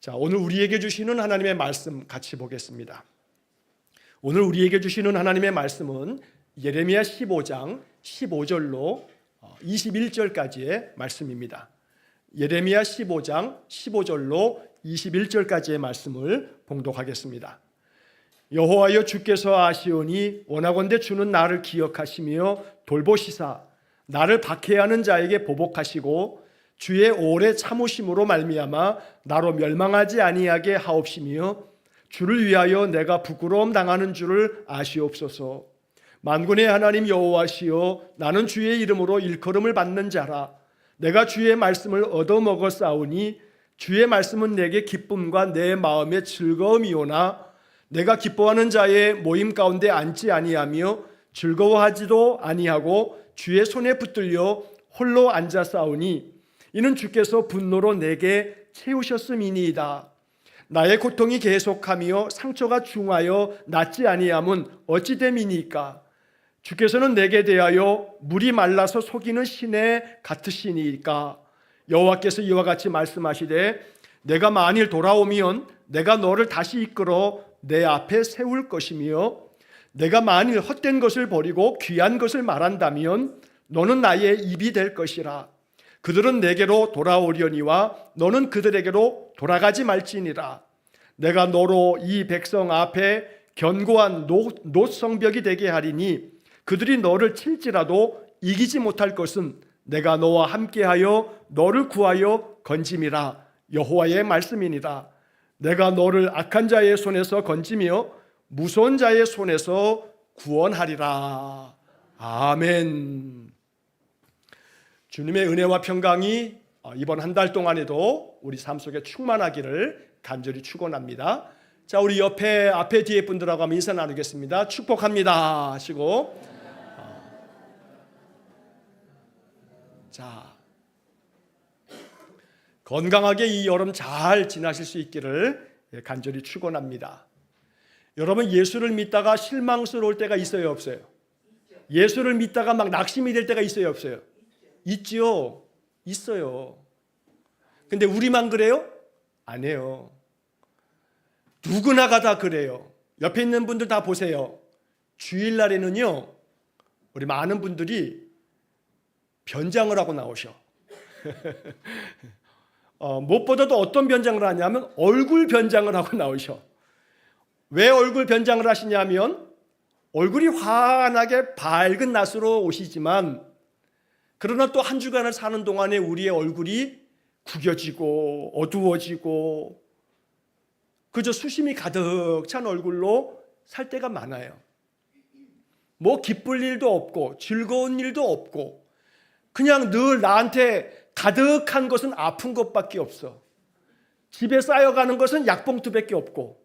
자, 오늘 우리에게 주시는 하나님의 말씀 같이 보겠습니다. 오늘 우리에게 주시는 하나님의 말씀은 예레미야 15장 15절로 21절까지의 말씀입니다. 예레미야 15장 15절로 21절까지의 말씀을 봉독하겠습니다. 여호와여, 주께서 아시오니 원하건대 주는 나를 기억하시며 돌보시사 나를 박해하는 자에게 보복하시고 주의 오래 참으심으로 말미암아 나로 멸망하지 아니하게 하옵시며 주를 위하여 내가 부끄러움 당하는 줄을 아시옵소서. 만군의 하나님 여호와시여, 나는 주의 이름으로 일컬음을 받는 자라. 내가 주의 말씀을 얻어먹어 싸우니 주의 말씀은 내게 기쁨과 내 마음의 즐거움이오나 내가 기뻐하는 자의 모임 가운데 앉지 아니하며 즐거워하지도 아니하고 주의 손에 붙들려 홀로 앉아 싸우니 이는 주께서 분노로 내게 채우셨음이니이다. 나의 고통이 계속하며 상처가 중하여 낫지 아니함은 어찌 됨이니까? 주께서는 내게 대하여 물이 말라서 속이는 시내 같으시니까? 여호와께서 이와 같이 말씀하시되 내가 만일 돌아오면 내가 너를 다시 이끌어 내 앞에 세울 것이며 내가 만일 헛된 것을 버리고 귀한 것을 말한다면 너는 나의 입이 될 것이라. 그들은 내게로 돌아오려니와 너는 그들에게로 돌아가지 말지니라. 내가 너로 이 백성 앞에 견고한 놋성벽이 되게 하리니 그들이 너를 칠지라도 이기지 못할 것은 내가 너와 함께하여 너를 구하여 건짐이라. 여호와의 말씀이니라. 내가 너를 악한 자의 손에서 건지며 무서운 자의 손에서 구원하리라. 아멘. 주님의 은혜와 평강이 이번 한 달 동안에도 우리 삶 속에 충만하기를 간절히 축원합니다. 자, 우리 앞에 뒤에 분들하고 한번 인사 나누겠습니다. 축복합니다 하시고, 자, 건강하게 이 여름 잘 지나실 수 있기를 간절히 축원합니다. 여러분, 예수를 믿다가 실망스러울 때가 있어요, 없어요? 예수를 믿다가 막 낙심이 될 때가 있어요, 없어요? 있지요. 있어요. 근데 우리만 그래요? 아니에요. 누구나가 다 그래요. 옆에 있는 분들 다 보세요. 주일날에는요, 우리 많은 분들이 변장을 하고 나오셔. 무엇보다도 어떤 변장을 하냐면 얼굴 변장을 하고 나오셔. 왜 얼굴 변장을 하시냐면 얼굴이 환하게 밝은 낯으로 오시지만 그러나 또 한 주간을 사는 동안에 우리의 얼굴이 구겨지고 어두워지고 그저 수심이 가득 찬 얼굴로 살 때가 많아요. 뭐 기쁠 일도 없고 즐거운 일도 없고 그냥 늘 나한테 가득한 것은 아픈 것밖에 없어. 집에 쌓여가는 것은 약봉투밖에 없고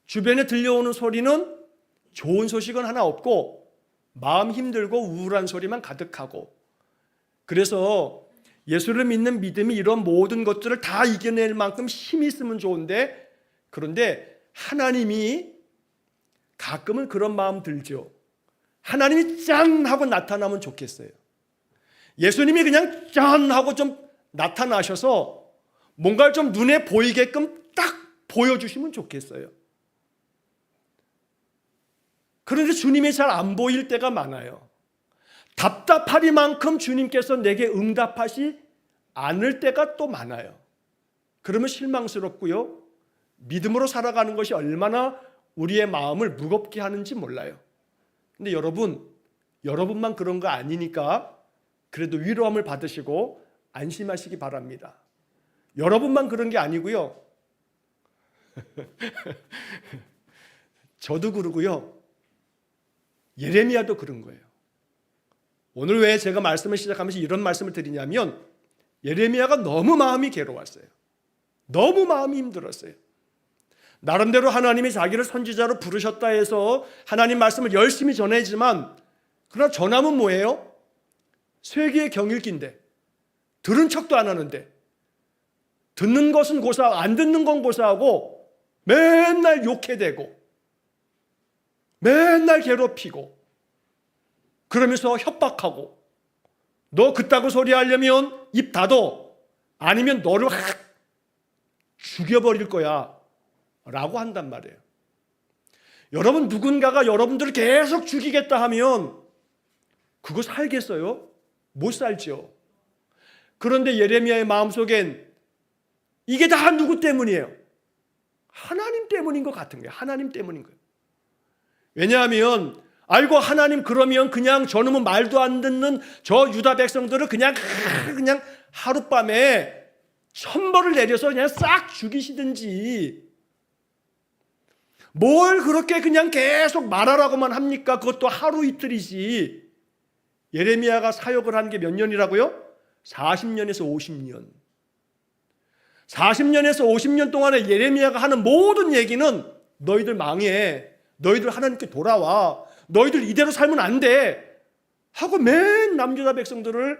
주변에 들려오는 소리는 좋은 소식은 하나 없고 마음 힘들고 우울한 소리만 가득하고, 그래서 예수를 믿는 믿음이 이런 모든 것들을 다 이겨낼 만큼 힘이 있으면 좋은데, 그런데 하나님이 가끔은 그런 마음 들죠. 하나님이 짠 하고 나타나면 좋겠어요. 예수님이 그냥 짠 하고 좀 나타나셔서 뭔가를 좀 눈에 보이게끔 딱 보여주시면 좋겠어요. 그런데 주님이 잘 안 보일 때가 많아요. 답답하리만큼 주님께서 내게 응답하시 않을 때가 또 많아요. 그러면 실망스럽고요, 믿음으로 살아가는 것이 얼마나 우리의 마음을 무겁게 하는지 몰라요. 근데 여러분만 그런 거 아니니까 그래도 위로함을 받으시고 안심하시기 바랍니다. 여러분만 그런 게 아니고요, 저도 그러고요, 예레미야도 그런 거예요. 오늘 왜 제가 말씀을 시작하면서 이런 말씀을 드리냐면 예레미야가 너무 마음이 괴로웠어요. 너무 마음이 힘들었어요. 나름대로 하나님이 자기를 선지자로 부르셨다 해서 하나님 말씀을 열심히 전하지만, 그러나 전함은 뭐예요? 쇠기의 경읽기인데 들은 척도 안 하는데, 듣는 것은 고사하고 안 듣는 건 고사하고 맨날 욕해대고 맨날 괴롭히고 그러면서 협박하고, 너 그따구 소리 하려면 입 닫어, 아니면 너를 확 죽여버릴 거야 라고 한단 말이에요. 여러분, 누군가가 여러분들을 계속 죽이겠다 하면 그거 살겠어요? 못 살죠. 그런데 예레미야의 마음속엔 이게 다 누구 때문이에요? 하나님 때문인 것 같은 거예요. 하나님 때문인 거예요. 왜냐하면 아이고, 하나님 그러면 그냥 저놈은 말도 안 듣는 저 유다 백성들을 그냥 하룻밤에 천벌을 내려서 그냥 싹 죽이시든지, 뭘 그렇게 그냥 계속 말하라고만 합니까? 그것도 하루 이틀이지. 예레미야가 사역을 한 게 몇 년이라고요? 40년에서 50년. 40년에서 50년 동안에 예레미야가 하는 모든 얘기는 너희들 망해, 너희들 하나님께 돌아와, 너희들 이대로 살면 안 돼 하고 맨 남유다 백성들을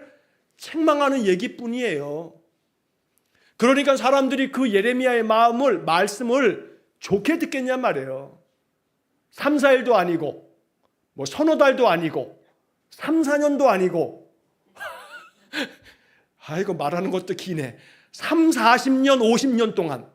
책망하는 얘기뿐이에요. 그러니까 사람들이 그 예레미야의 말씀을 좋게 듣겠냔 말이에요. 3, 4일도 아니고 뭐 서너 달도 아니고 3, 4년도 아니고 아이고, 말하는 것도 기네. 3, 40년, 50년 동안.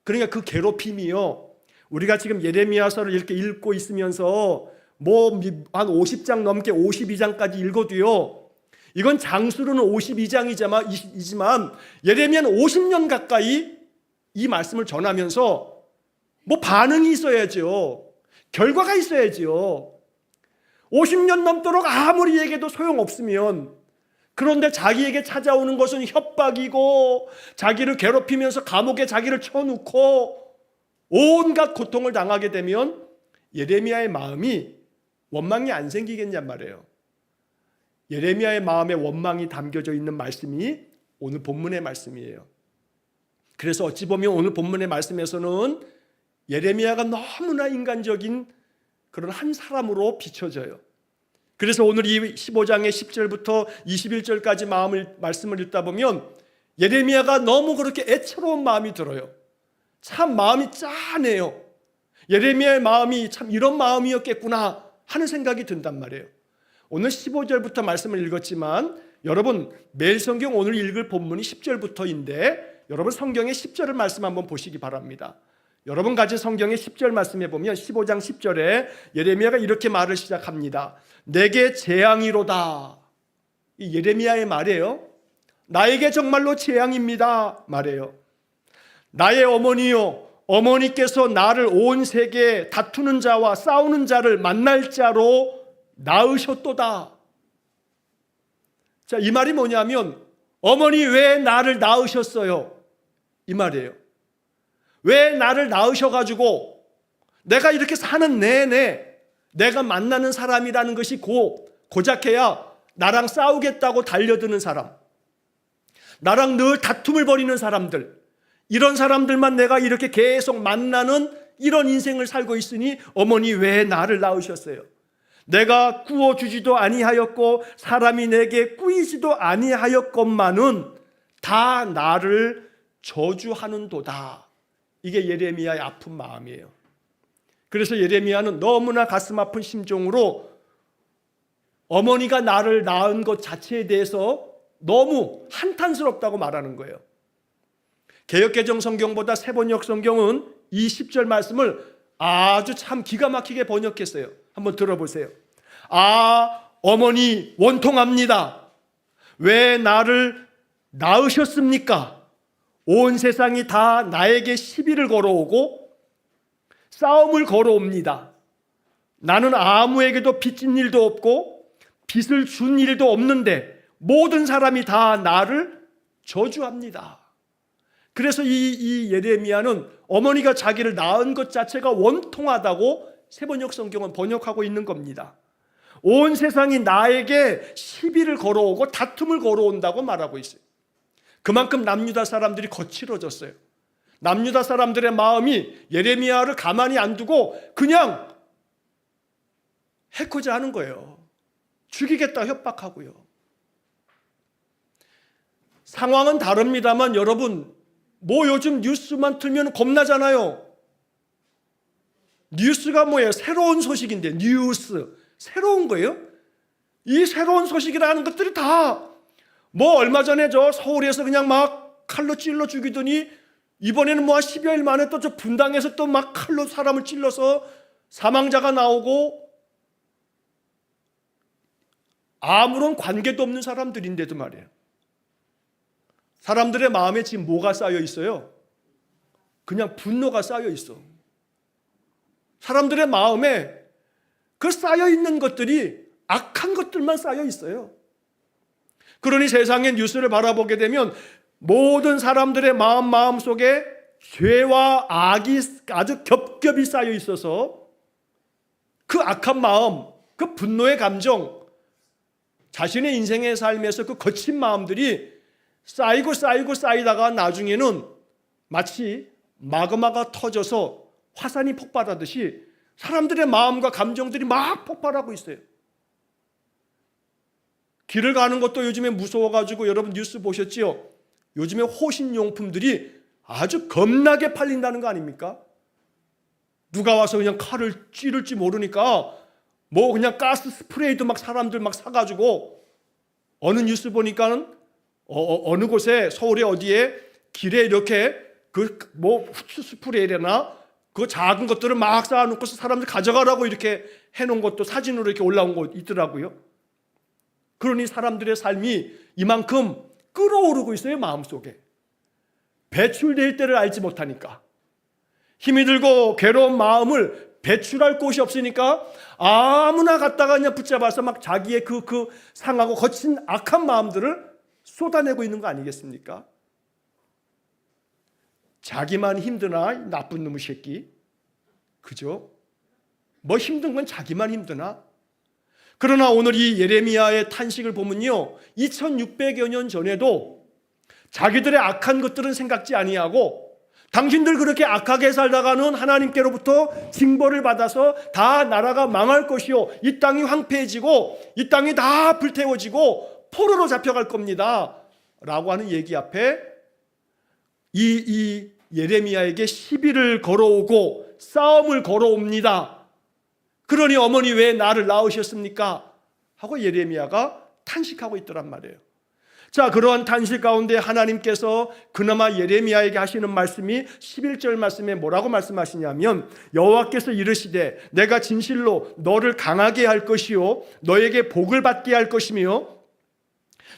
그러니까 그 괴롭힘이요, 우리가 지금 예레미야서를 이렇게 읽고 있으면서 뭐 한 50장 넘게 52장까지 읽어도요, 이건 장수로는 52장이지만 예레미야는 50년 가까이 이 말씀을 전하면서 뭐 반응이 있어야죠. 결과가 있어야죠. 50년 넘도록 아무리 얘기해도 소용없으면, 그런데 자기에게 찾아오는 것은 협박이고 자기를 괴롭히면서 감옥에 자기를 쳐놓고 온갖 고통을 당하게 되면 예레미야의 마음이 원망이 안 생기겠냔 말이에요. 예레미야의 마음에 원망이 담겨져 있는 말씀이 오늘 본문의 말씀이에요. 그래서 어찌 보면 오늘 본문의 말씀에서는 예레미야가 너무나 인간적인 그런 한 사람으로 비춰져요. 그래서 오늘 이 15장의 10절부터 21절까지 말씀을 읽다 보면 예레미야가 너무 그렇게 애처로운 마음이 들어요. 참 마음이 짠해요. 예레미야의 마음이 참 이런 마음이었겠구나 하는 생각이 든단 말이에요. 오늘 15절부터 말씀을 읽었지만 여러분, 매일 성경 오늘 읽을 본문이 10절부터인데 여러분 성경의 10절을 말씀 한번 보시기 바랍니다. 여러분 가진 성경의 10절 말씀해 보면 15장 10절에 예레미야가 이렇게 말을 시작합니다. 내게 재앙이로다. 이 예레미야의 말이에요. 나에게 정말로 재앙입니다 말이에요. 나의 어머니요, 어머니께서 나를 온 세계에 다투는 자와 싸우는 자를 만날 자로 낳으셨도다. 자, 이 말이 뭐냐면 어머니 왜 나를 낳으셨어요? 이 말이에요. 왜 나를 낳으셔가지고 내가 이렇게 사는 내내 내가 만나는 사람이라는 것이 고작해야 나랑 싸우겠다고 달려드는 사람, 나랑 늘 다툼을 벌이는 사람들, 이런 사람들만 내가 이렇게 계속 만나는 이런 인생을 살고 있으니 어머니 왜 나를 낳으셨어요? 내가 구워주지도 아니하였고 사람이 내게 꾸이지도 아니하였건만은 다 나를 저주하는도다. 이게 예레미야의 아픈 마음이에요. 그래서 예레미야는 너무나 가슴 아픈 심정으로 어머니가 나를 낳은 것 자체에 대해서 너무 한탄스럽다고 말하는 거예요. 개역개정 성경보다 세번역 성경은 이 10절 말씀을 아주 참 기가 막히게 번역했어요. 한번 들어보세요. 아, 어머니 원통합니다. 왜 나를 낳으셨습니까? 온 세상이 다 나에게 시비를 걸어오고 싸움을 걸어옵니다. 나는 아무에게도 빚진 일도 없고 빚을 준 일도 없는데 모든 사람이 다 나를 저주합니다. 그래서 이 예레미야는 어머니가 자기를 낳은 것 자체가 원통하다고 세번역 성경은 번역하고 있는 겁니다. 온 세상이 나에게 시비를 걸어오고 다툼을 걸어온다고 말하고 있어요. 그만큼 남유다 사람들이 거칠어졌어요. 남유다 사람들의 마음이 예레미야를 가만히 안 두고 그냥 해코자 하는 거예요. 죽이겠다 협박하고요. 상황은 다릅니다만 여러분, 뭐 요즘 뉴스만 틀면 겁나잖아요. 뉴스가 뭐예요? 새로운 소식인데, 뉴스 새로운 거예요? 이 새로운 소식이라는 것들이 다 뭐 얼마 전에 저 서울에서 그냥 막 칼로 찔러 죽이더니 이번에는 뭐 10여일 만에 또 저 분당에서 또 막 칼로 사람을 찔러서 사망자가 나오고, 아무런 관계도 없는 사람들인데도 말이에요. 사람들의 마음에 지금 뭐가 쌓여 있어요? 그냥 분노가 쌓여 있어. 사람들의 마음에 그 쌓여 있는 것들이 악한 것들만 쌓여 있어요. 그러니 세상의 뉴스를 바라보게 되면 모든 사람들의 마음 속에 죄와 악이 아주 겹겹이 쌓여 있어서 그 악한 마음, 그 분노의 감정, 자신의 인생의 삶에서 그 거친 마음들이 쌓이다가 나중에는 마치 마그마가 터져서 화산이 폭발하듯이 사람들의 마음과 감정들이 막 폭발하고 있어요. 길을 가는 것도 요즘에 무서워가지고, 여러분 뉴스 보셨지요? 요즘에 호신용품들이 아주 겁나게 팔린다는 거 아닙니까? 누가 와서 그냥 칼을 찌를지 모르니까 뭐 그냥 가스 스프레이도 막 사람들 막 사가지고, 어느 뉴스 보니까는 어느 곳에, 서울에 어디에 길에 이렇게 그 뭐 후추 스프레이나 그 작은 것들을 막 쌓아놓고서 사람들 가져가라고 이렇게 해놓은 것도 사진으로 이렇게 올라온 거 있더라고요. 그러니 사람들의 삶이 이만큼 끓어오르고 있어요. 마음속에 배출될 때를 알지 못하니까, 힘이 들고 괴로운 마음을 배출할 곳이 없으니까 아무나 갖다가 그냥 붙잡아서 막 자기의 그 상하고 거친 악한 마음들을 쏟아내고 있는 거 아니겠습니까? 자기만 힘드나, 나쁜 놈의 새끼. 그죠? 뭐 힘든 건 자기만 힘드나? 그러나 오늘 이 예레미야의 탄식을 보면요, 2600여 년 전에도 자기들의 악한 것들은 생각지 아니하고, 당신들 그렇게 악하게 살다가는 하나님께로부터 징벌을 받아서 다 나라가 망할 것이요, 이 땅이 황폐해지고 이 땅이 다 불태워지고 포로로 잡혀갈 겁니다 라고 하는 얘기 앞에 이 예레미야에게 시비를 걸어오고 싸움을 걸어옵니다. 그러니 어머니 왜 나를 낳으셨습니까? 하고 예레미야가 탄식하고 있더란 말이에요. 자, 그러한 탄식 가운데 하나님께서 그나마 예레미야에게 하시는 말씀이 11절 말씀에 뭐라고 말씀하시냐면, 여호와께서 이르시되 내가 진실로 너를 강하게 할 것이요 너에게 복을 받게 할 것이며,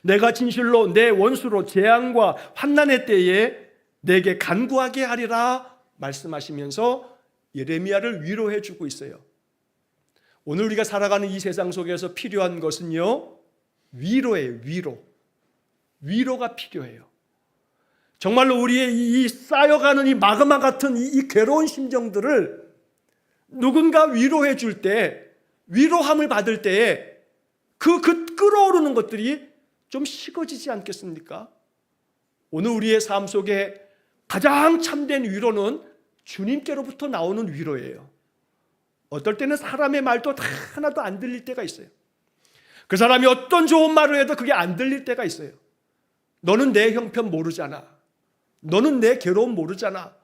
내가 진실로 내 원수로 재앙과 환난의 때에 내게 간구하게 하리라 말씀하시면서 예레미야를 위로해 주고 있어요. 오늘 우리가 살아가는 이 세상 속에서 필요한 것은요, 위로예요. 위로가 필요해요. 정말로 우리의 이 쌓여가는 이 마그마 같은 이 괴로운 심정들을 누군가 위로해 줄 때, 위로함을 받을 때에 그 끓어오르는 것들이 좀 식어지지 않겠습니까? 오늘 우리의 삶 속에 가장 참된 위로는 주님께로부터 나오는 위로예요. 어떨 때는 사람의 말도 다 하나도 안 들릴 때가 있어요. 그 사람이 어떤 좋은 말을 해도 그게 안 들릴 때가 있어요. 너는 내 형편 모르잖아, 너는 내 괴로움 모르잖아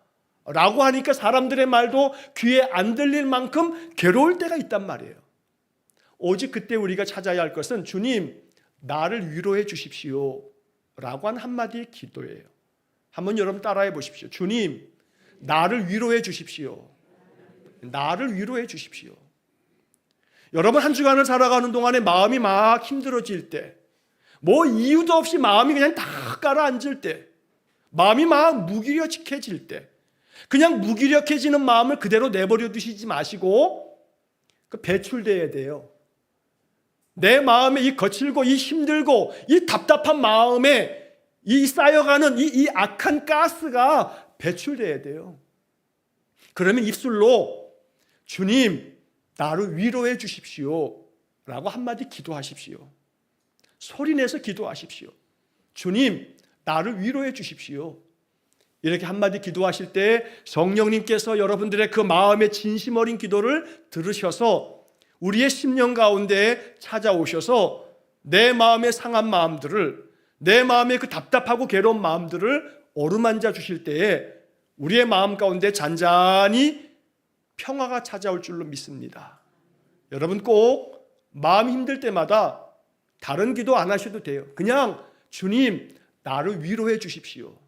라고 하니까 사람들의 말도 귀에 안 들릴 만큼 괴로울 때가 있단 말이에요. 오직 그때 우리가 찾아야 할 것은 주님 나를 위로해 주십시오 라고 한 한마디의 기도예요. 한번 여러분 따라해 보십시오. 주님 나를 위로해 주십시오. 나를 위로해 주십시오. 여러분 한 주간을 살아가는 동안에 마음이 막 힘들어질 때, 뭐 이유도 없이 마음이 그냥 다 가라앉을 때, 마음이 막 무기력해질 때, 그냥 무기력해지는 마음을 그대로 내버려 두시지 마시고 그 배출돼야 돼요. 내 마음에 이 거칠고 이 힘들고 이 답답한 마음에 이 쌓여가는 이 악한 가스가 배출돼야 돼요. 그러면 입술로 주님 나를 위로해 주십시오 라고 한마디 기도하십시오. 소리내서 기도하십시오. 주님 나를 위로해 주십시오. 이렇게 한마디 기도하실 때 성령님께서 여러분들의 그 마음의 진심 어린 기도를 들으셔서 우리의 심령 가운데 찾아오셔서 내 마음의 상한 마음들을, 내 마음의 그 답답하고 괴로운 마음들을 어루만져 주실 때에 우리의 마음 가운데 잔잔히 평화가 찾아올 줄로 믿습니다. 여러분 꼭 마음 힘들 때마다 다른 기도 안 하셔도 돼요. 그냥 주님 나를 위로해 주십시오.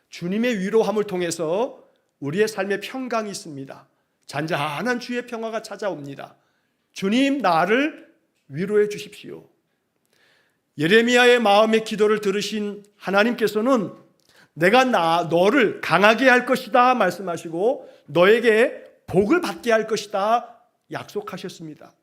주님의 위로함을 통해서 우리의 삶에 평강이 있습니다. 잔잔한 주의 평화가 찾아옵니다. 주님, 나를 위로해 주십시오. 예레미야의 마음의 기도를 들으신 하나님께서는 내가 너를 강하게 할 것이다 말씀하시고 너에게 복을 받게 할 것이다 약속하셨습니다.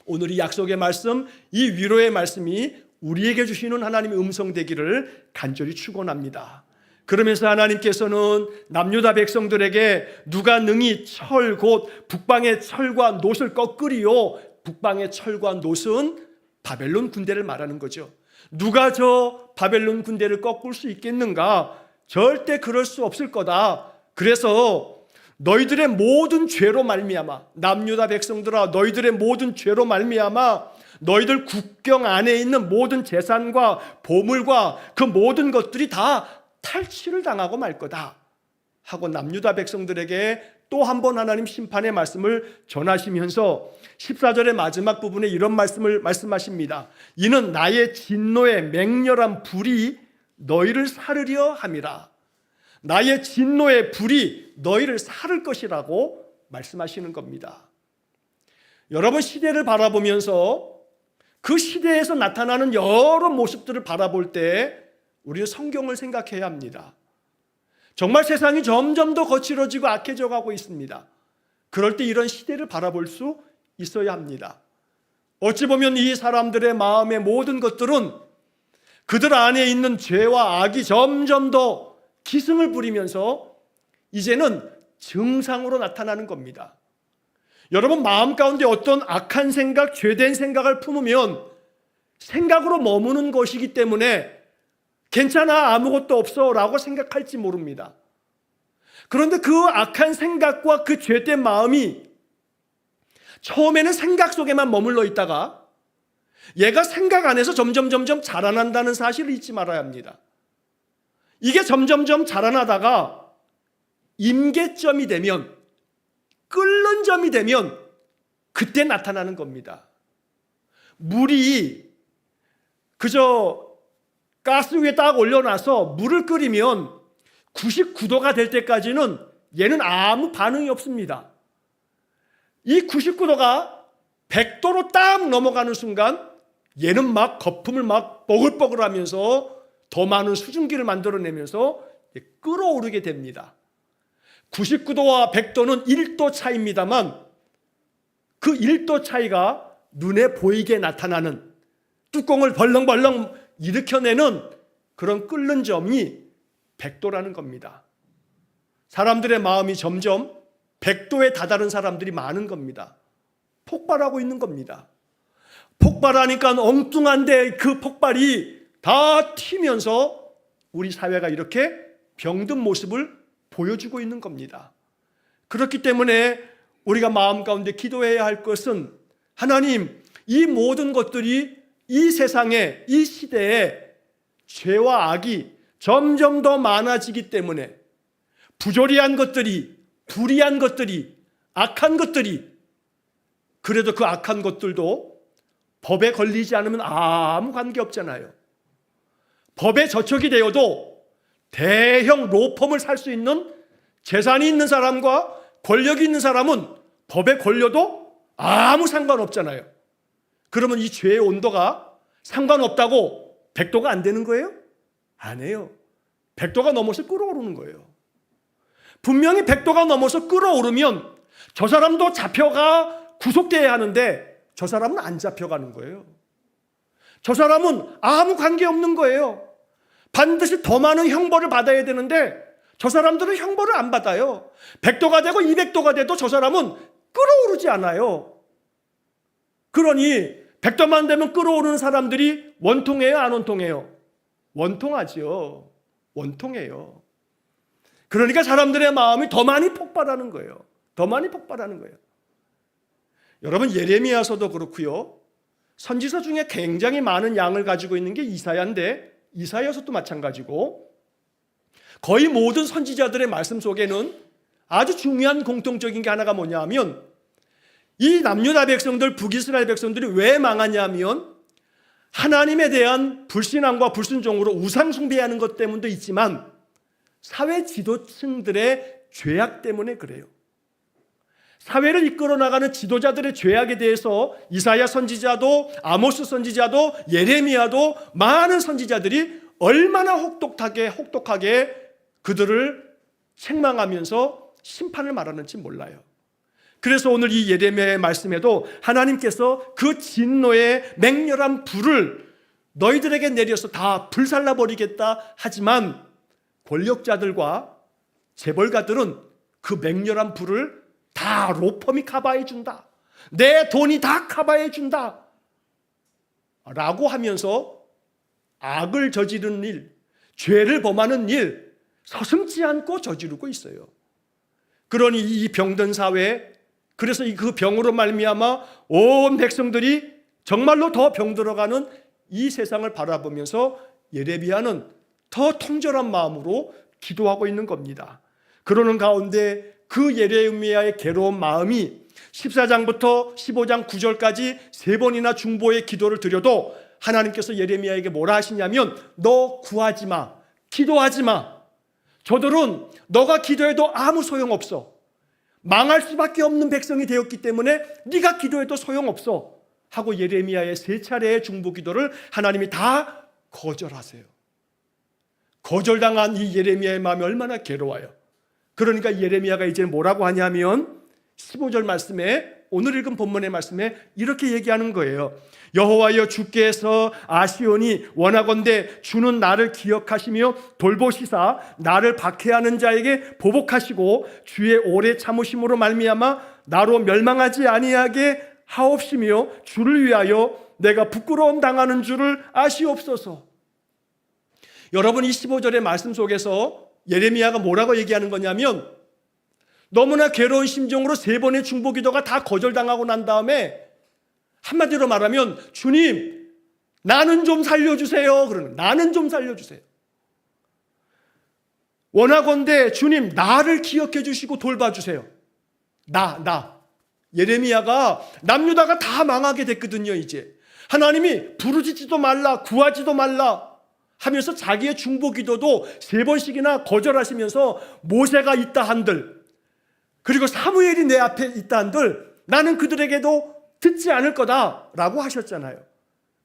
오늘 이 약속의 말씀, 이 위로의 말씀이 우리에게 주시는 하나님의 음성 되기를 간절히 축원합니다. 그러면서 하나님께서는 남유다 백성들에게 누가 능히 철 곧 북방의 철과 놋을 꺾으리요. 북방의 철과 놋은 바벨론 군대를 말하는 거죠. 누가 저 바벨론 군대를 꺾을 수 있겠는가? 절대 그럴 수 없을 거다. 그래서 너희들의 모든 죄로 말미암아, 남유다 백성들아, 너희들의 모든 죄로 말미암아 너희들 국경 안에 있는 모든 재산과 보물과 그 모든 것들이 다 탈취를 당하고 말 거다 하고 남유다 백성들에게 또 한 번 하나님 심판의 말씀을 전하시면서 14절의 마지막 부분에 이런 말씀을 말씀하십니다. 이는 나의 진노의 맹렬한 불이 너희를 사르려 함이라. 나의 진노의 불이 너희를 사를 것이라고 말씀하시는 겁니다. 여러분, 시대를 바라보면서 그 시대에서 나타나는 여러 모습들을 바라볼 때 우리는 성경을 생각해야 합니다. 정말 세상이 점점 더 거칠어지고 악해져 가고 있습니다. 그럴 때 이런 시대를 바라볼 수 있어야 합니다. 어찌 보면 이 사람들의 마음의 모든 것들은 그들 안에 있는 죄와 악이 점점 더 기승을 부리면서 이제는 증상으로 나타나는 겁니다. 여러분, 마음 가운데 어떤 악한 생각, 죄된 생각을 품으면 생각으로 머무는 것이기 때문에 괜찮아, 아무것도 없어 라고 생각할지 모릅니다. 그런데 그 악한 생각과 그 죄된 마음이 처음에는 생각 속에만 머물러 있다가 얘가 생각 안에서 점점 자라난다는 사실을 잊지 말아야 합니다. 이게 점점 자라나다가 임계점이 되면, 끓는 점이 되면 그때 나타나는 겁니다. 물이 그저 가스 위에 딱 올려놔서 물을 끓이면 99도가 될 때까지는 얘는 아무 반응이 없습니다. 이 99도가 100도로 딱 넘어가는 순간 얘는 막 거품을 막 뽀글뽀글 하면서 더 많은 수증기를 만들어내면서 끓어오르게 됩니다. 99도와 100도는 1도 차이입니다만 그 1도 차이가 눈에 보이게 나타나는, 뚜껑을 벌렁벌렁 일으켜내는 그런 끓는 점이 100도라는 겁니다. 사람들의 마음이 점점 100도에 다다른 사람들이 많은 겁니다. 폭발하고 있는 겁니다. 폭발하니까 엉뚱한데 그 폭발이 다 튀면서 우리 사회가 이렇게 병든 모습을 보여주고 있는 겁니다. 그렇기 때문에 우리가 마음 가운데 기도해야 할 것은, 하나님, 이 모든 것들이 이 세상에, 이 시대에 죄와 악이 점점 더 많아지기 때문에 부조리한 것들이, 불의한 것들이, 악한 것들이, 그래도 그 악한 것들도 법에 걸리지 않으면 아무 관계없잖아요. 법에 저촉이 되어도 대형 로펌을 살 수 있는 재산이 있는 사람과 권력이 있는 사람은 법에 걸려도 아무 상관없잖아요. 그러면 이 죄의 온도가 상관없다고 100도가 안 되는 거예요? 아니에요. 100도가 넘어서 끓어오르는 거예요. 분명히 100도가 넘어서 끓어오르면 저 사람도 잡혀가 구속돼야 하는데 저 사람은 안 잡혀가는 거예요. 저 사람은 아무 관계없는 거예요. 반드시 더 많은 형벌을 받아야 되는데 저 사람들은 형벌을 안 받아요. 100도가 되고 200도가 돼도 저 사람은 끓어오르지 않아요. 그러니 100도만 되면 끓어오르는 사람들이 원통해요, 안 원통해요? 원통하죠. 원통해요. 그러니까 사람들의 마음이 더 많이 폭발하는 거예요. 더 많이 폭발하는 거예요. 여러분, 예레미야서도 그렇고요. 선지서 중에 굉장히 많은 양을 가지고 있는 게 이사야인데 이사야서도 마찬가지고, 거의 모든 선지자들의 말씀 속에는 아주 중요한 공통적인 게 하나가 뭐냐 하면, 이 남유다 백성들, 북이스라엘 백성들이 왜 망하냐 하면 하나님에 대한 불신앙과 불순종으로 우상 숭배하는 것 때문도 있지만 사회 지도층들의 죄악 때문에 그래요. 사회를 이끌어 나가는 지도자들의 죄악에 대해서 이사야 선지자도 아모스 선지자도 예레미야도 많은 선지자들이 얼마나 혹독하게 그들을 책망하면서 심판을 말하는지 몰라요. 그래서 오늘 이 예레미야의 말씀에도 하나님께서 그 진노의 맹렬한 불을 너희들에게 내려서 다 불살라버리겠다 하지만 권력자들과 재벌가들은 그 맹렬한 불을 다 로펌이 커버해 준다. 내 돈이 다 커버해 준다. 라고 하면서 악을 저지르는 일, 죄를 범하는 일 서슴지 않고 저지르고 있어요. 그러니 이 병든 사회, 그래서 그 병으로 말미암아 온 백성들이 정말로 더 병들어가는 이 세상을 바라보면서 예레미야는 더 통절한 마음으로 기도하고 있는 겁니다. 그러는 가운데 그 예레미야의 괴로운 마음이 14장부터 15장 9절까지 3번이나 중보의 기도를 드려도 하나님께서 예레미야에게 뭐라 하시냐면 너 구하지 마, 기도하지 마. 저들은 너가 기도해도 아무 소용없어. 망할 수밖에 없는 백성이 되었기 때문에 네가 기도해도 소용없어 하고 예레미야의 3차례의 중보 기도를 하나님이 다 거절하세요. 거절당한 이 예레미야의 마음이 얼마나 괴로워요. 그러니까 예레미야가 이제 뭐라고 하냐면 15절 말씀에, 오늘 읽은 본문의 말씀에 이렇게 얘기하는 거예요. 여호와여, 주께서 아시오니 원하건대 주는 나를 기억하시며 돌보시사 나를 박해하는 자에게 보복하시고 주의 오래 참으심으로 말미암아 나로 멸망하지 아니하게 하옵시며 주를 위하여 내가 부끄러움 당하는 줄을 아시옵소서. 여러분, 이 15절의 말씀 속에서 예레미야가 뭐라고 얘기하는 거냐면 너무나 괴로운 심정으로 3번의 중보기도가 다 거절당하고 난 다음에 한마디로 말하면 주님, 나는 좀 살려주세요. 그러는, 나는 좀 살려주세요. 원하건대 주님, 나를 기억해 주시고 돌봐주세요. 나. 예레미야가 남유다가 다 망하게 됐거든요. 이제 하나님이 부르짖지도 말라, 구하지도 말라 하면서 자기의 중보기도도 3번씩이나 거절하시면서 모세가 있다 한들, 그리고 사무엘이 내 앞에 있다 한들 나는 그들에게도 듣지 않을 거다라고 하셨잖아요.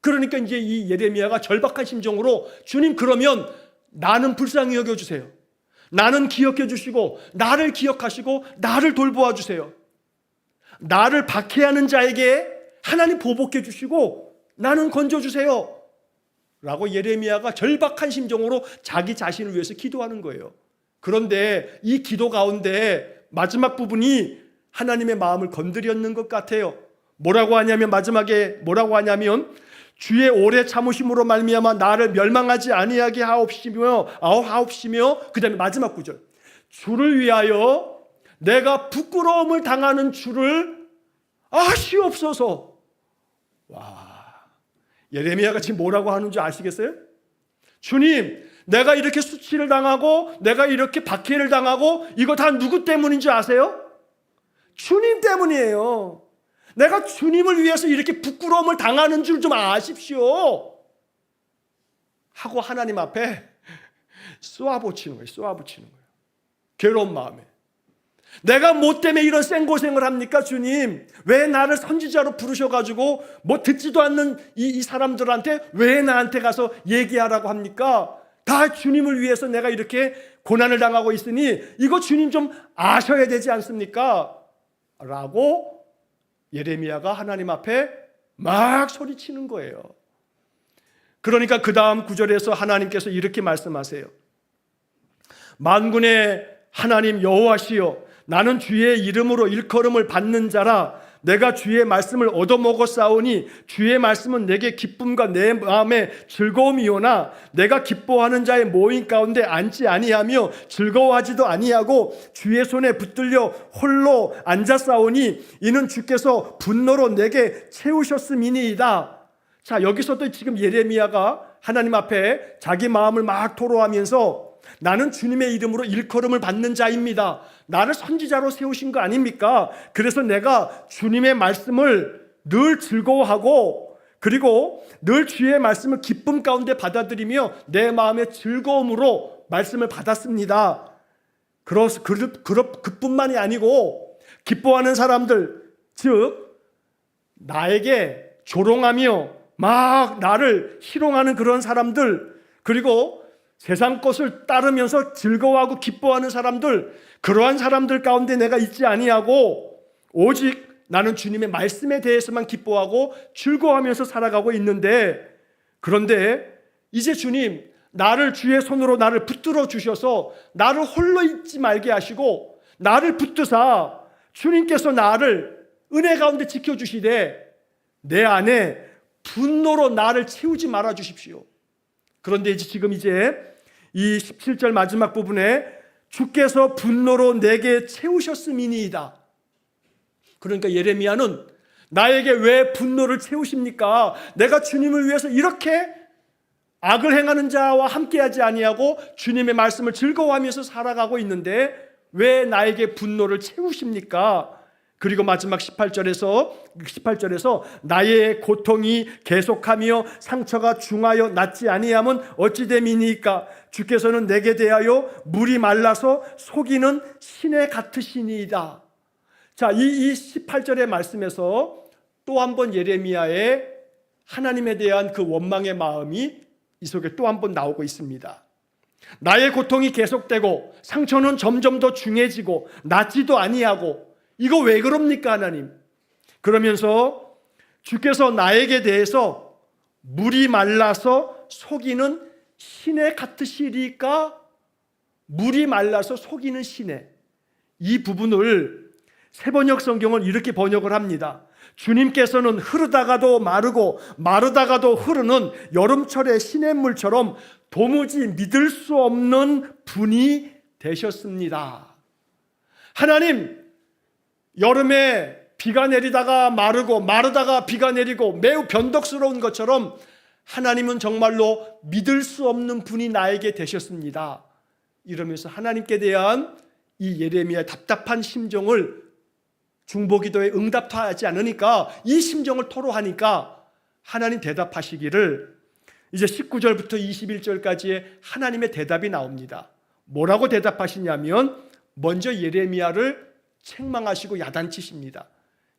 그러니까 이제 이 예레미야가 절박한 심정으로 주님, 그러면 나는 불쌍히 여겨주세요. 나는 기억해 주시고 나를 기억하시고 나를 돌보아 주세요. 나를 박해하는 자에게 하나님 보복해 주시고 나는 건져주세요 라고 예레미야가 절박한 심정으로 자기 자신을 위해서 기도하는 거예요. 그런데 이 기도 가운데 마지막 부분이 하나님의 마음을 건드렸는 것 같아요. 뭐라고 하냐면, 마지막에 뭐라고 하냐면 주의 오래 참으심으로 말미암아 나를 멸망하지 아니하게 하옵시며 그 다음에 마지막 구절, 주를 위하여 내가 부끄러움을 당하는 줄을 아시옵소서. 와, 예레미야가 지금 뭐라고 하는 줄 아시겠어요? 주님, 내가 이렇게 수치를 당하고 내가 이렇게 박해를 당하고 이거 다 누구 때문인 줄 아세요? 주님 때문이에요. 내가 주님을 위해서 이렇게 부끄러움을 당하는 줄 좀 아십시오 하고 하나님 앞에 쏘아붙이는 거예요. 괴로운 마음에. 내가 뭐 때문에 이런 생고생을 합니까? 주님, 왜 나를 선지자로 부르셔가지고 뭐 듣지도 않는 이 사람들한테 왜 나한테 가서 얘기하라고 합니까? 다 주님을 위해서 내가 이렇게 고난을 당하고 있으니 이거 주님 좀 아셔야 되지 않습니까? 라고 예레미야가 하나님 앞에 막 소리치는 거예요. 그러니까 그 다음 구절에서 하나님께서 이렇게 말씀하세요. 만군의 하나님 여호와시여, 나는 주의 이름으로 일컬음을 받는 자라. 내가 주의 말씀을 얻어먹었사오니 주의 말씀은 내게 기쁨과 내 마음에 즐거움이오나 내가 기뻐하는 자의 모임 가운데 앉지 아니하며 즐거워하지도 아니하고 주의 손에 붙들려 홀로 앉았사오니 이는 주께서 분노로 내게 채우셨음이니이다. 자, 여기서도 지금 예레미야가 하나님 앞에 자기 마음을 막 토로하면서 나는 주님의 이름으로 일컬음을 받는 자입니다. 나를 선지자로 세우신 거 아닙니까? 그래서 내가 주님의 말씀을 늘 즐거워하고 그리고 늘 주의 말씀을 기쁨 가운데 받아들이며 내 마음의 즐거움으로 말씀을 받았습니다. 그뿐만이 아니고 기뻐하는 사람들, 즉 나에게 조롱하며 막 나를 희롱하는 그런 사람들, 그리고 세상 것을 따르면서 즐거워하고 기뻐하는 사람들, 그러한 사람들 가운데 내가 있지 아니하고 오직 나는 주님의 말씀에 대해서만 기뻐하고 즐거워하면서 살아가고 있는데, 그런데 이제 주님 나를 주의 손으로 나를 붙들어 주셔서 나를 홀로 있지 말게 하시고 나를 붙드사 주님께서 나를 은혜 가운데 지켜주시되 내 안에 분노로 나를 채우지 말아 주십시오. 그런데 이제 지금 이 17절 마지막 부분에 주께서 분노로 내게 채우셨음이니이다. 그러니까 예레미야는 나에게 왜 분노를 채우십니까? 내가 주님을 위해서 이렇게 악을 행하는 자와 함께하지 아니하고 주님의 말씀을 즐거워하면서 살아가고 있는데 왜 나에게 분노를 채우십니까? 그리고 마지막 18절에서 나의 고통이 계속하며 상처가 중하여 낫지 아니하면 어찌 됨이니까? 주께서는 내게 대하여 물이 말라서 속이는 시내 같으시니이다. 자, 이 18절의 말씀에서 또 한 번 예레미야의 하나님에 대한 그 원망의 마음이 이 속에 또 한 번 나오고 있습니다. 나의 고통이 계속되고 상처는 점점 더 중해지고 낫지도 아니하고 이거 왜 그럽니까 하나님? 그러면서 주께서 나에게 대해서 물이 말라서 속이는 시내 같으시리까? 물이 말라서 속이는 시내, 이 부분을 새번역 성경은 이렇게 번역을 합니다. 주님께서는 흐르다가도 마르고 마르다가도 흐르는 여름철의 시냇물처럼 도무지 믿을 수 없는 분이 되셨습니다. 하나님, 여름에 비가 내리다가 마르고 마르다가 비가 내리고 매우 변덕스러운 것처럼 하나님은 정말로 믿을 수 없는 분이 나에게 되셨습니다. 이러면서 하나님께 대한 이 예레미야의 답답한 심정을 중보기도에 응답하지 않으니까 이 심정을 토로하니까 하나님 대답하시기를 이제 19절부터 21절까지의 하나님의 대답이 나옵니다. 뭐라고 대답하시냐면 먼저 예레미야를 책망하시고 야단치십니다.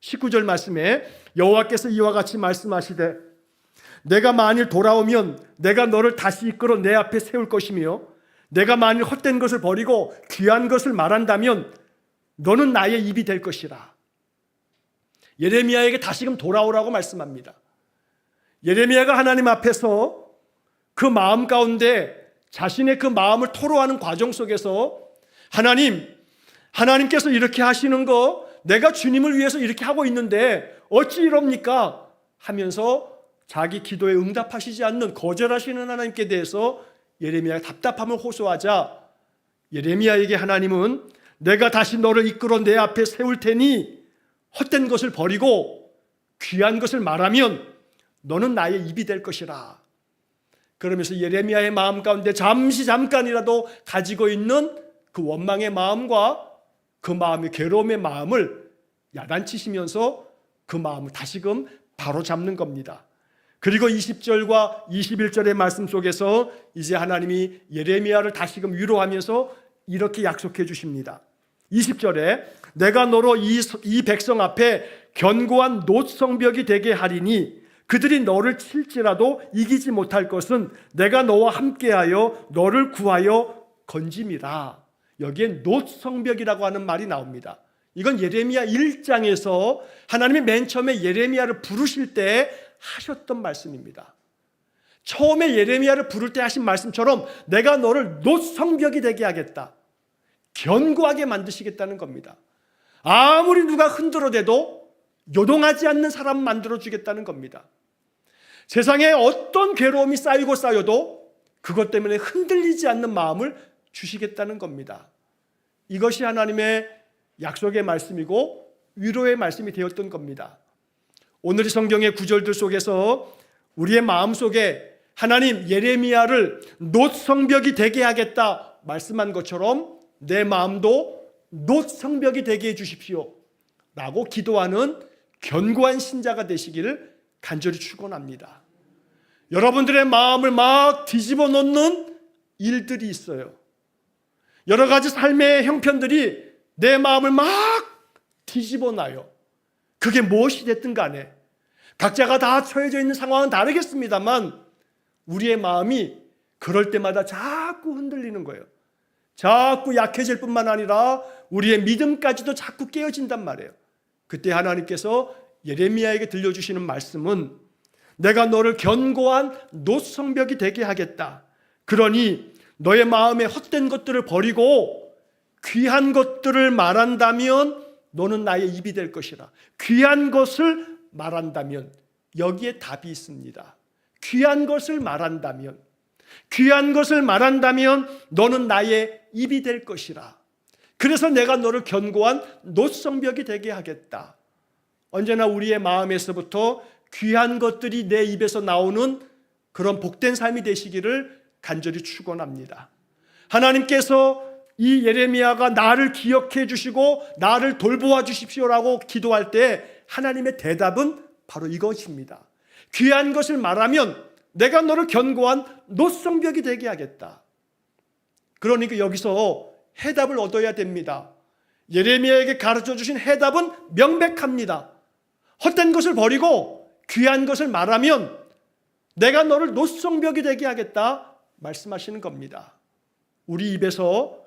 19절 말씀에 여호와께서 이와 같이 말씀하시되 내가 만일 돌아오면 내가 너를 다시 이끌어 내 앞에 세울 것이며 내가 만일 헛된 것을 버리고 귀한 것을 말한다면 너는 나의 입이 될 것이라. 예레미야에게 다시금 돌아오라고 말씀합니다. 예레미야가 하나님 앞에서 그 마음 가운데 자신의 그 마음을 토로하는 과정 속에서 하나님께서 이렇게 하시는 거 내가 주님을 위해서 이렇게 하고 있는데 어찌 이럽니까? 하면서 자기 기도에 응답하시지 않는 거절하시는 하나님께 대해서 예레미야가 답답함을 호소하자 예레미야에게 하나님은 내가 다시 너를 이끌어 내 앞에 세울 테니 헛된 것을 버리고 귀한 것을 말하면 너는 나의 입이 될 것이라. 그러면서 예레미야의 마음 가운데 잠깐이라도 가지고 있는 그 원망의 마음과 그 마음의 괴로움의 마음을 야단치시면서 그 마음을 다시금 바로잡는 겁니다. 그리고 20절과 21절의 말씀 속에서 이제 하나님이 예레미야를 다시금 위로하면서 이렇게 약속해 주십니다. 20절에 내가 너로 이 백성 앞에 견고한 놋성벽이 되게 하리니 그들이 너를 칠지라도 이기지 못할 것은 내가 너와 함께하여 너를 구하여 건짐이라. 여기에 놋성벽이라고 하는 말이 나옵니다. 이건 예레미야 1장에서 하나님이 맨 처음에 예레미야를 부르실 때 하셨던 말씀입니다. 처음에 예레미야를 부를 때 하신 말씀처럼 내가 너를 놋성벽이 되게 하겠다, 견고하게 만드시겠다는 겁니다. 아무리 누가 흔들어대도 요동하지 않는 사람 만들어주겠다는 겁니다. 세상에 어떤 괴로움이 쌓여도 그것 때문에 흔들리지 않는 마음을 주시겠다는 겁니다. 이것이 하나님의 약속의 말씀이고 위로의 말씀이 되었던 겁니다. 오늘 이 성경의 구절들 속에서 우리의 마음속에 하나님 예레미야를 놋성벽이 되게 하겠다 말씀한 것처럼 내 마음도 놋성벽이 되게 해주십시오 라고 기도하는 견고한 신자가 되시기를 간절히 축원합니다. 여러분들의 마음을 막 뒤집어 놓는 일들이 있어요. 여러 가지 삶의 형편들이 내 마음을 막 뒤집어 놔요. 그게 무엇이 됐든 간에 각자가 다 처해져 있는 상황은 다르겠습니다만 우리의 마음이 그럴 때마다 자꾸 흔들리는 거예요. 자꾸 약해질 뿐만 아니라 우리의 믿음까지도 자꾸 깨어진단 말이에요. 그때 하나님께서 예레미야에게 들려주시는 말씀은 내가 너를 견고한 노성벽이 되게 하겠다. 그러니 너의 마음에 헛된 것들을 버리고 귀한 것들을 말한다면 너는 나의 입이 될 것이라. 귀한 것을 말한다면 여기에 답이 있습니다. 귀한 것을 말한다면 너는 나의 입이 될 것이라. 그래서 내가 너를 견고한 노성벽이 되게 하겠다. 언제나 우리의 마음에서부터 귀한 것들이 내 입에서 나오는 그런 복된 삶이 되시기를 간절히 축원합니다. 하나님께서 이 예레미야가 나를 기억해 주시고 나를 돌보아 주십시오라고 기도할 때 하나님의 대답은 바로 이것입니다. 귀한 것을 말하면 내가 너를 견고한 노성벽이 되게 하겠다. 그러니까 여기서 해답을 얻어야 됩니다. 예레미야에게 가르쳐 주신 해답은 명백합니다. 헛된 것을 버리고 귀한 것을 말하면 내가 너를 노성벽이 되게 하겠다 말씀하시는 겁니다. 우리 입에서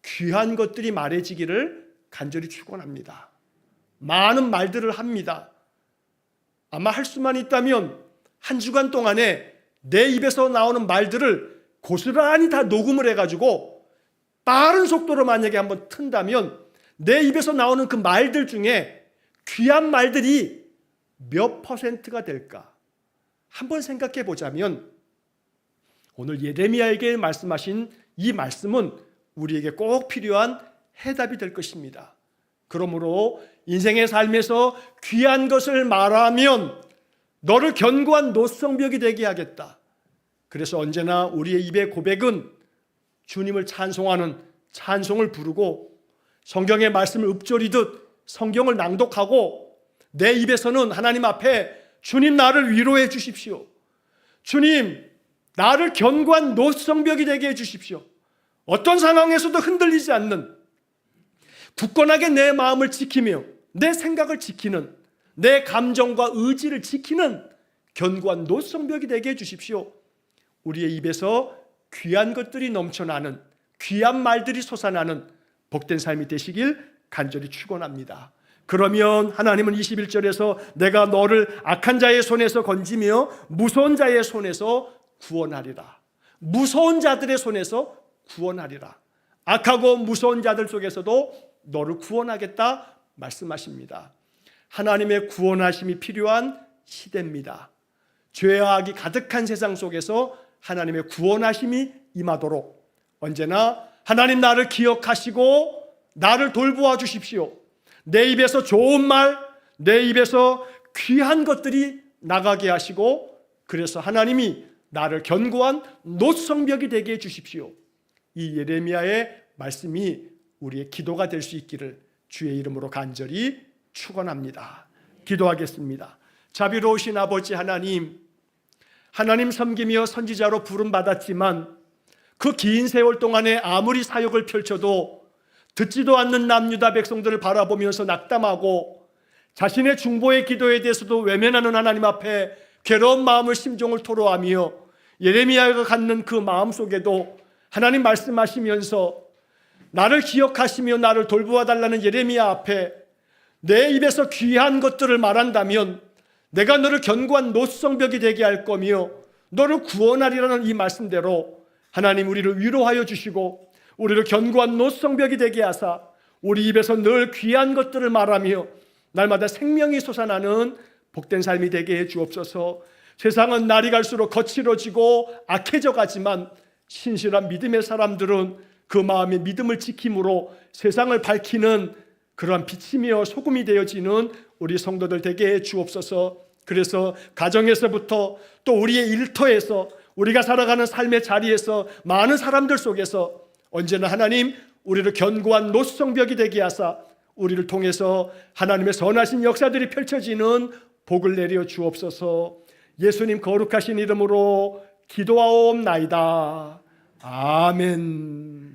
귀한 것들이 말해지기를 간절히 축원합니다. 많은 말들을 합니다. 아마 할 수만 있다면 한 주간 동안에 내 입에서 나오는 말들을 고스란히 다 녹음을 해가지고 빠른 속도로 만약에 한번 튼다면 내 입에서 나오는 그 말들 중에 귀한 말들이 몇 퍼센트가 될까? 한번 생각해 보자면 오늘 예레미야에게 말씀하신 이 말씀은 우리에게 꼭 필요한 해답이 될 것입니다. 그러므로 인생의 삶에서 귀한 것을 말하면 너를 견고한 노성벽이 되게 하겠다. 그래서 언제나 우리의 입의 고백은 주님을 찬송하는 찬송을 부르고 성경의 말씀을 읊조리듯 성경을 낭독하고 내 입에서는 하나님 앞에 주님 나를 위로해 주십시오. 주님 나를 견고한 노성벽이 되게 해 주십시오. 어떤 상황에서도 흔들리지 않는 굳건하게 내 마음을 지키며 내 생각을 지키는 내 감정과 의지를 지키는 견고한 노성벽이 되게 해 주십시오. 우리의 입에서 귀한 것들이 넘쳐나는 귀한 말들이 솟아나는 복된 삶이 되시길 간절히 축원합니다. 그러면 하나님은 21절에서 내가 너를 악한 자의 손에서 건지며 무서운 자의 손에서 구원하리라. 무서운 자들의 손에서 구원하리라. 악하고 무서운 자들 속에서도 너를 구원하겠다 말씀하십니다. 하나님의 구원하심이 필요한 시대입니다. 죄와 악이 가득한 세상 속에서 하나님의 구원하심이 임하도록 언제나 하나님 나를 기억하시고 나를 돌보아 주십시오. 내 입에서 좋은 말, 내 입에서 귀한 것들이 나가게 하시고 그래서 하나님이 나를 견고한 노성벽이 되게 해 주십시오. 이 예레미야의 말씀이 우리의 기도가 될 수 있기를 주의 이름으로 간절히 축원합니다. 기도하겠습니다. 자비로우신 아버지 하나님, 하나님 섬기며 선지자로 부름받았지만 그 긴 세월 동안에 아무리 사역을 펼쳐도 듣지도 않는 남유다 백성들을 바라보면서 낙담하고 자신의 중보의 기도에 대해서도 외면하는 하나님 앞에 괴로운 마음을 심종을 토로하며 예레미야가 갖는 그 마음속에도 하나님 말씀하시면서 나를 기억하시며 나를 돌보아 달라는 예레미야 앞에 내 입에서 귀한 것들을 말한다면 내가 너를 견고한 노성벽이 되게 할 거며 너를 구원하리라는 이 말씀대로 하나님 우리를 위로하여 주시고 우리를 견고한 노성벽이 되게 하사 우리 입에서 늘 귀한 것들을 말하며 날마다 생명이 솟아나는 복된 삶이 되게 해 주옵소서. 세상은 날이 갈수록 거칠어지고 악해져 가지만 신실한 믿음의 사람들은 그 마음의 믿음을 지킴으로 세상을 밝히는 그러한 빛이며 소금이 되어지는 우리 성도들 되게 해 주옵소서. 그래서 가정에서부터 또 우리의 일터에서 우리가 살아가는 삶의 자리에서 많은 사람들 속에서 언제나 하나님 우리를 견고한 노성벽이 되게 하사 우리를 통해서 하나님의 선하신 역사들이 펼쳐지는 복을 내려 주옵소서. 예수님 거룩하신 이름으로 기도하옵나이다. 아멘.